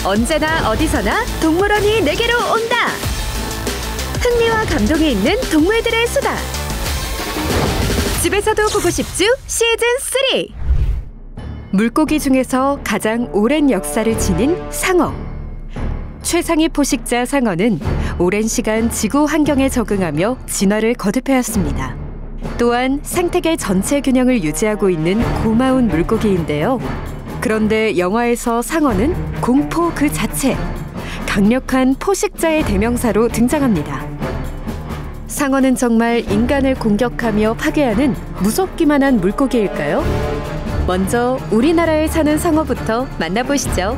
언제나 어디서나 동물원이 내게로 온다. 흥미와 감동이 있는 동물들의 수다. 집에서도 보고 싶죠? 시즌 3. 물고기 중에서 가장 오랜 역사를 지닌 상어. 최상위 포식자 상어는 오랜 시간 지구 환경에 적응하며 진화를 거듭해왔습니다. 또한 생태계 전체 균형을 유지하고 있는 고마운 물고기인데요. 그런데 영화에서 상어는 공포 그 자체, 강력한 포식자의 대명사로 등장합니다. 상어는 정말 인간을 공격하며 파괴하는 무섭기만 한 물고기일까요? 먼저 우리나라에 사는 상어부터 만나보시죠.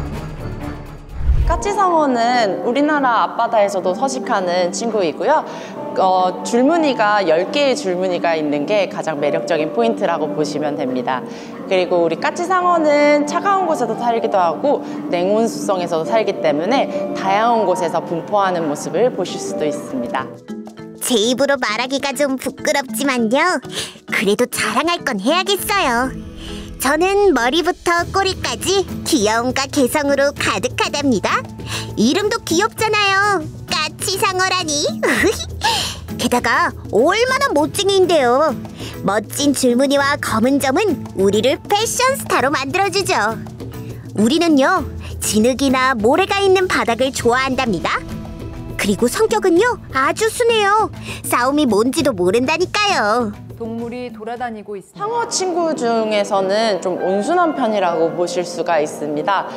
까치상어는 우리나라 앞바다에서도 서식하는 친구이고요. 줄무늬가 10개의 줄무늬가 있는 게 가장 매력적인 포인트라고 보시면 됩니다. 그리고 우리 까치상어는 차가운 곳에서 살기도 하고 냉온수성에서도 살기 때문에 다양한 곳에서 분포하는 모습을 보실 수도 있습니다. 제 입으로 말하기가 좀 부끄럽지만요. 그래도 자랑할 건 해야겠어요. 저는 머리부터 꼬리까지 귀여움과 개성으로 가득하답니다. 이름도 귀엽잖아요. 까치상어라니. 게다가 얼마나 멋쟁이인데요. 멋진 줄무늬와 검은 점은 우리를 패션 스타로 만들어주죠. 우리는요, 진흙이나 모래가 있는 바닥을 좋아한답니다. 그리고 성격은요, 아주 순해요. 싸움이 뭔지도 모른다니까요. 동물이 돌아다니고 있습니다. 상어 친구 중에서는 좀 온순한 편이라고 보실 수가 있습니다.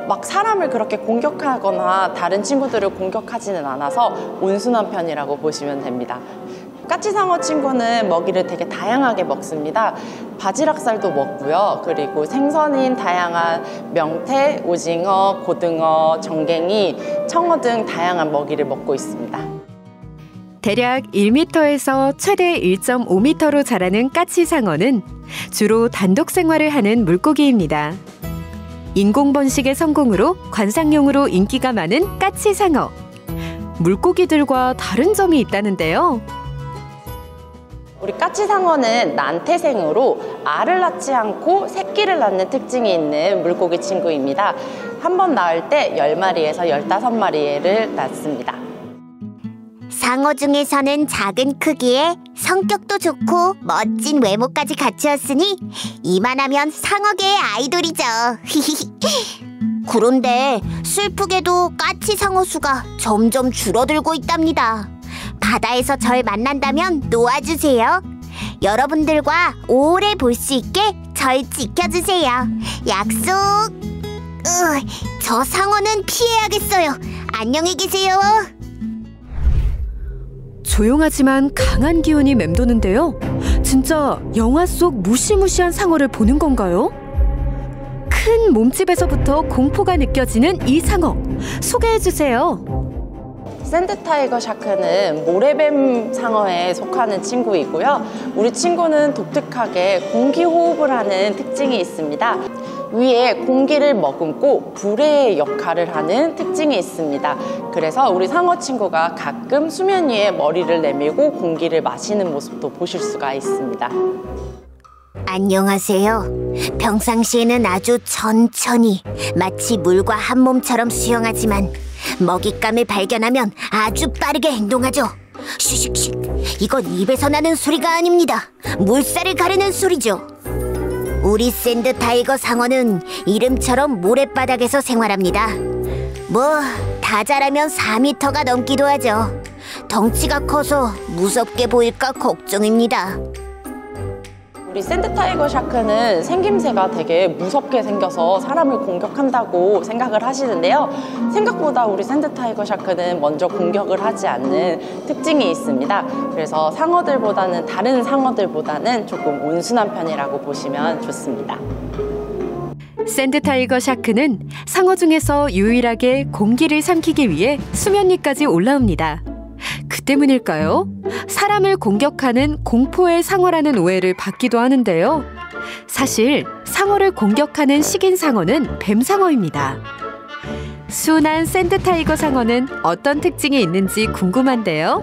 막 사람을 그렇게 공격하거나 다른 친구들을 공격하지는 않아서 온순한 편이라고 보시면 됩니다. 까치상어 친구는 먹이를 되게 다양하게 먹습니다. 바지락살도 먹고요. 그리고 생선인 다양한 명태, 오징어, 고등어, 정갱이, 청어 등 다양한 먹이를 먹고 있습니다. 대략 1m에서 최대 1.5m로 자라는 까치상어는 주로 단독 생활을 하는 물고기입니다. 인공 번식의 성공으로 관상용으로 인기가 많은 까치상어. 물고기들과 다른 점이 있다는데요. 우리 까치상어는 난태생으로 알을 낳지 않고 새끼를 낳는 특징이 있는 물고기 친구입니다. 한 번 낳을 때 10마리에서 15마리를 낳습니다. 상어 중에서는 작은 크기에 성격도 좋고 멋진 외모까지 갖추었으니 이만하면 상어계의 아이돌이죠. 그런데 슬프게도 까치상어 수가 점점 줄어들고 있답니다. 바다에서 절 만난다면 놓아주세요. 여러분들과 오래 볼 수 있게 절 지켜주세요. 약속! 저 상어는 피해야겠어요. 안녕히 계세요. 조용하지만 강한 기운이 맴도는데요. 진짜 영화 속 무시무시한 상어를 보는 건가요? 큰 몸집에서부터 공포가 느껴지는 이 상어, 소개해주세요. 샌드타이거 샤크는 모래뱀 상어에 속하는 친구이고요. 우리 친구는 독특하게 공기 호흡을 하는 특징이 있습니다. 위에 공기를 머금고 불의 역할을 하는 특징이 있습니다. 그래서 우리 상어 친구가 가끔 수면 위에 머리를 내밀고 공기를 마시는 모습도 보실 수가 있습니다. 안녕하세요. 평상시에는 아주 천천히 마치 물과 한 몸처럼 수영하지만 먹잇감을 발견하면 아주 빠르게 행동하죠. 슈슉슉, 이건 입에서 나는 소리가 아닙니다. 물살을 가르는 소리죠. 우리 샌드타이거 상어는 이름처럼 모랫바닥에서 생활합니다. 다 자라면 4m가 넘기도 하죠. 덩치가 커서 무섭게 보일까 걱정입니다. 우리 샌드타이거 샤크는 생김새가 되게 무섭게 생겨서 사람을 공격한다고 생각을 하시는데요. 생각보다 우리 샌드타이거 샤크는 먼저 공격을 하지 않는 특징이 있습니다. 그래서 상어들보다는, 다른 상어들보다는 조금 온순한 편이라고 보시면 좋습니다. 샌드타이거 샤크는 상어 중에서 유일하게 공기를 삼키기 위해 수면 위까지 올라옵니다. 그 때문일까요? 사람을 공격하는 공포의 상어라는 오해를 받기도 하는데요. 사실 상어를 공격하는 식인 상어는 뱀상어입니다. 순한 샌드타이거 상어는 어떤 특징이 있는지 궁금한데요.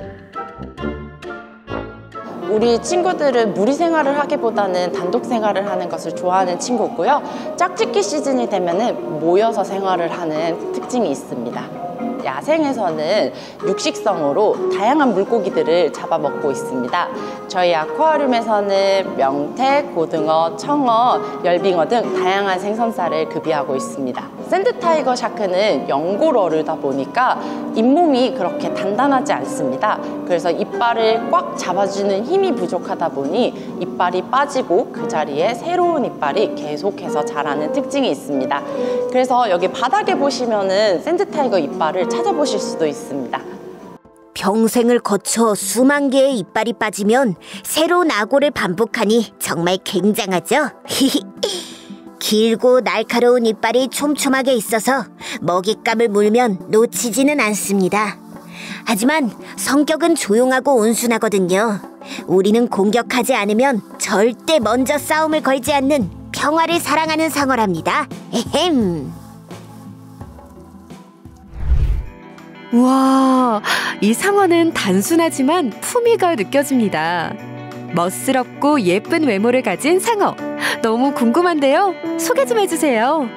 우리 친구들은 무리 생활을 하기보다는 단독 생활을 하는 것을 좋아하는 친구고요. 짝짓기 시즌이 되면은 모여서 생활을 하는 특징이 있습니다. 야생에서는 육식성으로 다양한 물고기들을 잡아먹고 있습니다. 저희 아쿠아리움에서는 명태, 고등어, 청어, 열빙어 등 다양한 생선살을 급이하고 있습니다. 샌드타이거 샤크는 연골어류다 보니까 잇몸이 그렇게 단단하지 않습니다. 그래서 이빨을 꽉 잡아주는 힘이 부족하다 보니 이빨이 빠지고 그 자리에 새로운 이빨이 계속해서 자라는 특징이 있습니다. 그래서 여기 바닥에 보시면은 샌드타이거 이빨을 찾아보실 수도 있습니다. 평생을 거쳐 수만 개의 이빨이 빠지면 새로운 악어를 반복하니 정말 굉장하죠? 길고 날카로운 이빨이 촘촘하게 있어서 먹잇감을 물면 놓치지는 않습니다. 하지만 성격은 조용하고 온순하거든요. 우리는 공격하지 않으면 절대 먼저 싸움을 걸지 않는 평화를 사랑하는 상어랍니다. 에헴. 우와, 이 상어는 단순하지만 품위가 느껴집니다. 멋스럽고 예쁜 외모를 가진 상어. 너무 궁금한데요. 소개 좀 해주세요.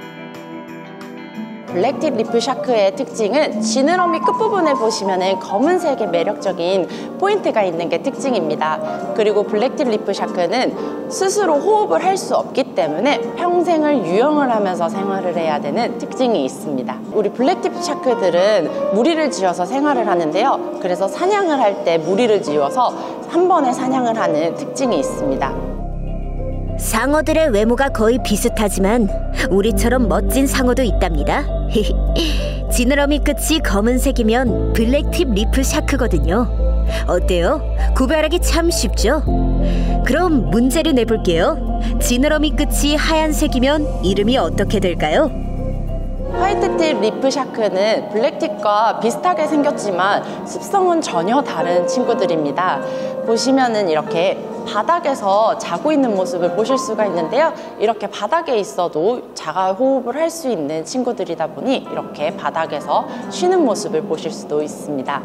블랙팁 리프 샤크의 특징은 지느러미 끝부분에 보시면 검은색의 매력적인 포인트가 있는 게 특징입니다. 그리고 블랙팁 리프 샤크는 스스로 호흡을 할 수 없기 때문에 평생을 유영을 하면서 생활을 해야 되는 특징이 있습니다. 우리 블랙팁 샤크들은 무리를 지어서 생활을 하는데요. 그래서 사냥을 할 때 무리를 지어서 한 번에 사냥을 하는 특징이 있습니다. 상어들의 외모가 거의 비슷하지만 우리처럼 멋진 상어도 있답니다. 지느러미 끝이 검은색이면 블랙팁 리프 샤크거든요. 어때요? 구별하기 참 쉽죠? 그럼 문제를 내볼게요. 지느러미 끝이 하얀색이면 이름이 어떻게 될까요? 화이트팁 리프 샤크는 블랙팁과 비슷하게 생겼지만 습성은 전혀 다른 친구들입니다. 보시면은 이렇게 바닥에서 자고 있는 모습을 보실 수가 있는데요. 이렇게 바닥에 있어도 자가 호흡을 할 수 있는 친구들이다 보니 이렇게 바닥에서 쉬는 모습을 보실 수도 있습니다.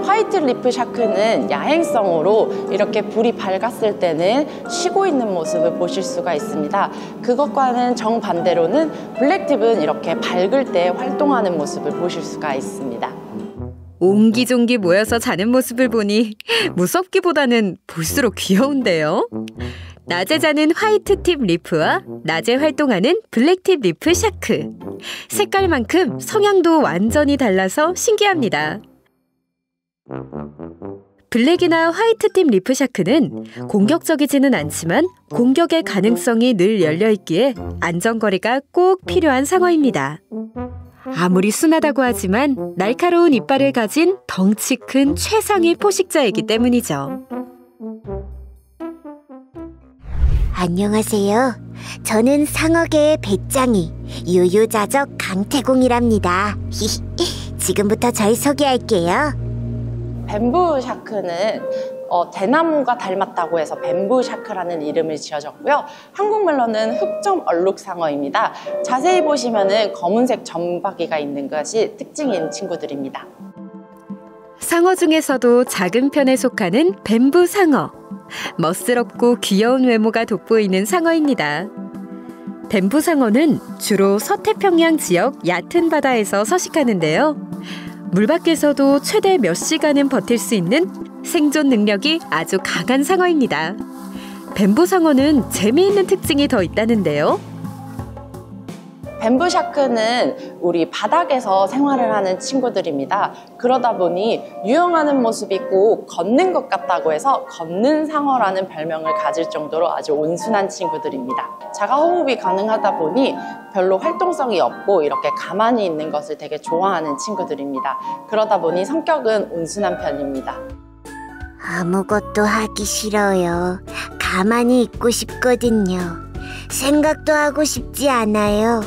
화이트 리프 샤크는 야행성으로 이렇게 불이 밝았을 때는 쉬고 있는 모습을 보실 수가 있습니다. 그것과는 정반대로는 블랙팁은 이렇게 밝을 때 활동하는 모습을 보실 수가 있습니다. 옹기종기 모여서 자는 모습을 보니 무섭기보다는 볼수록 귀여운데요. 낮에 자는 화이트팁 리프와 낮에 활동하는 블랙팁 리프 샤크. 색깔만큼 성향도 완전히 달라서 신기합니다. 블랙이나 화이트팁 리프 샤크는 공격적이지는 않지만 공격의 가능성이 늘 열려있기에 안전거리가 꼭 필요한 상어입니다. 아무리 순하다고 하지만 날카로운 이빨을 가진 덩치 큰 최상위 포식자이기 때문이죠. 안녕하세요. 저는 상어계의 배짱이 유유자적 강태공이랍니다. 지금부터 절 소개할게요. 뱀부 샤크는 대나무가 닮았다고 해서 뱀부 샤크라는 이름을 지어졌고요. 한국말로는 흑점 얼룩상어입니다. 자세히 보시면은 검은색 점박이가 있는 것이 특징인 친구들입니다. 상어 중에서도 작은 편에 속하는 뱀부 상어. 멋스럽고 귀여운 외모가 돋보이는 상어입니다. 뱀부 상어는 주로 서태평양 지역 얕은 바다에서 서식하는데요. 물 밖에서도 최대 몇 시간은 버틸 수 있는 생존 능력이 아주 강한 상어입니다. 뱀부 상어는 재미있는 특징이 더 있다는데요. 뱀부 샤크는 우리 바닥에서 생활을 하는 친구들입니다. 그러다 보니 유영하는 모습이 꼭 걷는 것 같다고 해서 걷는 상어라는 별명을 가질 정도로 아주 온순한 친구들입니다. 자가 호흡이 가능하다 보니 별로 활동성이 없고 이렇게 가만히 있는 것을 되게 좋아하는 친구들입니다. 그러다 보니 성격은 온순한 편입니다. 아무것도 하기 싫어요. 가만히 있고 싶거든요. 생각도 하고 싶지 않아요.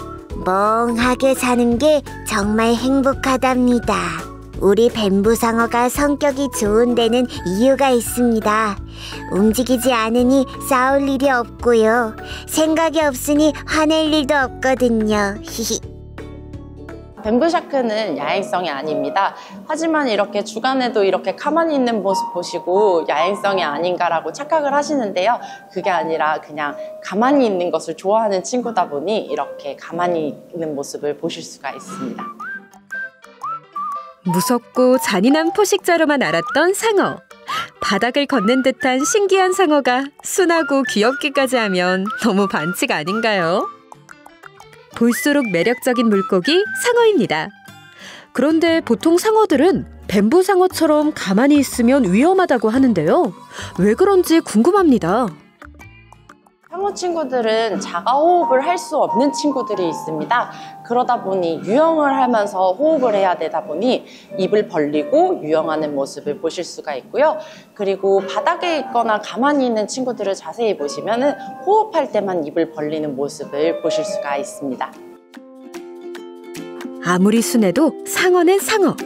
멍하게 사는 게 정말 행복하답니다. 우리 뱀부상어가 성격이 좋은 데는 이유가 있습니다. 움직이지 않으니 싸울 일이 없고요. 생각이 없으니 화낼 일도 없거든요. 뱀부샤크는 야행성이 아닙니다. 하지만 이렇게 주간에도 이렇게 가만히 있는 모습 보시고 야행성이 아닌가라고 착각을 하시는데요. 그게 아니라 그냥 가만히 있는 것을 좋아하는 친구다 보니 이렇게 가만히 있는 모습을 보실 수가 있습니다. 무섭고 잔인한 포식자로만 알았던 상어. 바닥을 걷는 듯한 신기한 상어가 순하고 귀엽기까지 하면 너무 반칙 아닌가요? 볼수록 매력적인 물고기 상어입니다. 그런데 보통 상어들은 뱀부상어처럼 가만히 있으면 위험하다고 하는데요. 왜 그런지 궁금합니다. 상어 친구들은 자가호흡을 할 수 없는 친구들이 있습니다. 그러다 보니 유영을 하면서 호흡을 해야 되다 보니 입을 벌리고 유영하는 모습을 보실 수가 있고요. 그리고 바닥에 있거나 가만히 있는 친구들을 자세히 보시면 호흡할 때만 입을 벌리는 모습을 보실 수가 있습니다. 아무리 순해도 상어는 상어.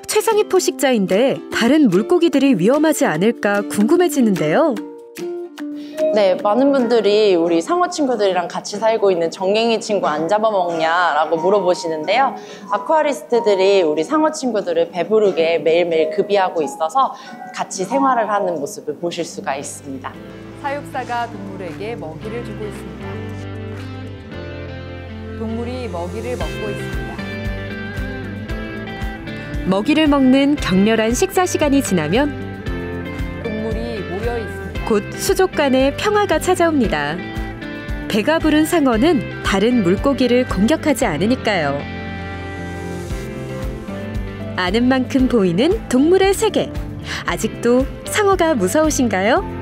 최상위 포식자인데 다른 물고기들이 위험하지 않을까 궁금해지는데요. 네, 많은 분들이 우리 상어 친구들이랑 같이 살고 있는 정갱이 친구 안 잡아먹냐라고 물어보시는데요. 아쿠아리스트들이 우리 상어 친구들을 배부르게 매일매일 급이하고 있어서 같이 생활을 하는 모습을 보실 수가 있습니다. 사육사가 동물에게 먹이를 주고 있습니다. 동물이 먹이를 먹고 있습니다. 먹이를 먹는 격렬한 식사 시간이 지나면 동물이 모여 있습니다. 곧 수족 간의 평화가 찾아옵니다. 배가 부른 상어는 다른 물고기를 공격하지 않으니까요. 아는 만큼 보이는 동물의 세계. 아직도 상어가 무서우신가요?